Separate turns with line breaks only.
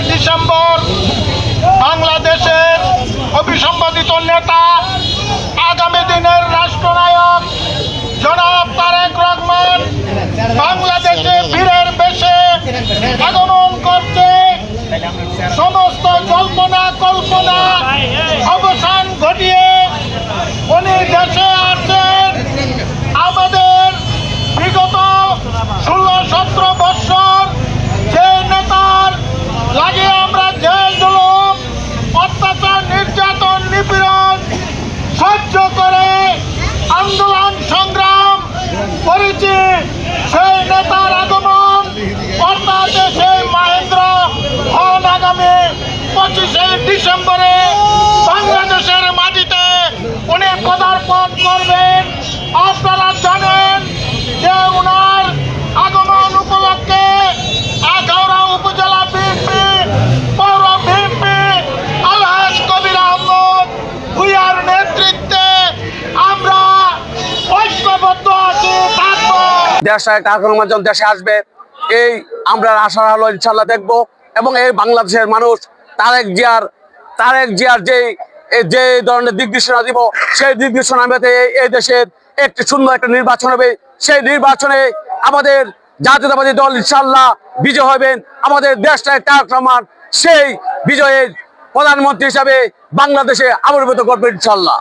December বাংলাদেশের অভিসম্পাদিত নেতা, আগামী দিনের রাষ্ট্রনায়ক জনাব তারেক রহমান বাংলাদেশে বীরের বেশে আগমন করছে। সমস্ত জল্পনা কল্পনা অবসান ঘটিয়ে উনি দেশে আছেন। আমাদের বিগত 16-17 বৎসর যে নেতার লাগে আমরা জেল জুলুম, অত্যাচার, নির্যাতন, নিপীড়ন সহ্য করে আন্দোলন সংগ্রাম করেছি, সেই নেতার আগমন অর্থাৎ সেই মহেন্দ্র হন আগামী 25শে ডিসেম্বরে বাংলাদেশের মাটিতে উনি পদার্পণ করবেন। আপনারা জানেন যে ওনার আগমন উপলক্ষে আখাউড়া উপজেলা বিএনপি, পৌর বিএনপি, আলহাজ কবির আহমদ ভূঁইয়ার নেতৃত্বে আমরা ঐক্যবদ্ধ আছি, থাকব।
দেশে আগমন যখন দেশে আসবে এই আমরা আশা হলো ইনশাল্লাহ দেখবো। এবং এই বাংলাদেশের মানুষ তারেক জিয়ার যে ধরনের দিক নির্দেশনা দিব, সেই দিক নির্দেশনা এই দেশের একটি সুন্দর একটা নির্বাচন হবে। সেই নির্বাচনে আমাদের জাতীয়তাবাদী দল ইনশাল্লাহ বিজয় হবেন। আমাদের দেশটায় তারেক রহমান সেই বিজয়ের প্রধানমন্ত্রী হিসাবে বাংলাদেশে আবির্ভূত করবেন ইনশাল্লাহ।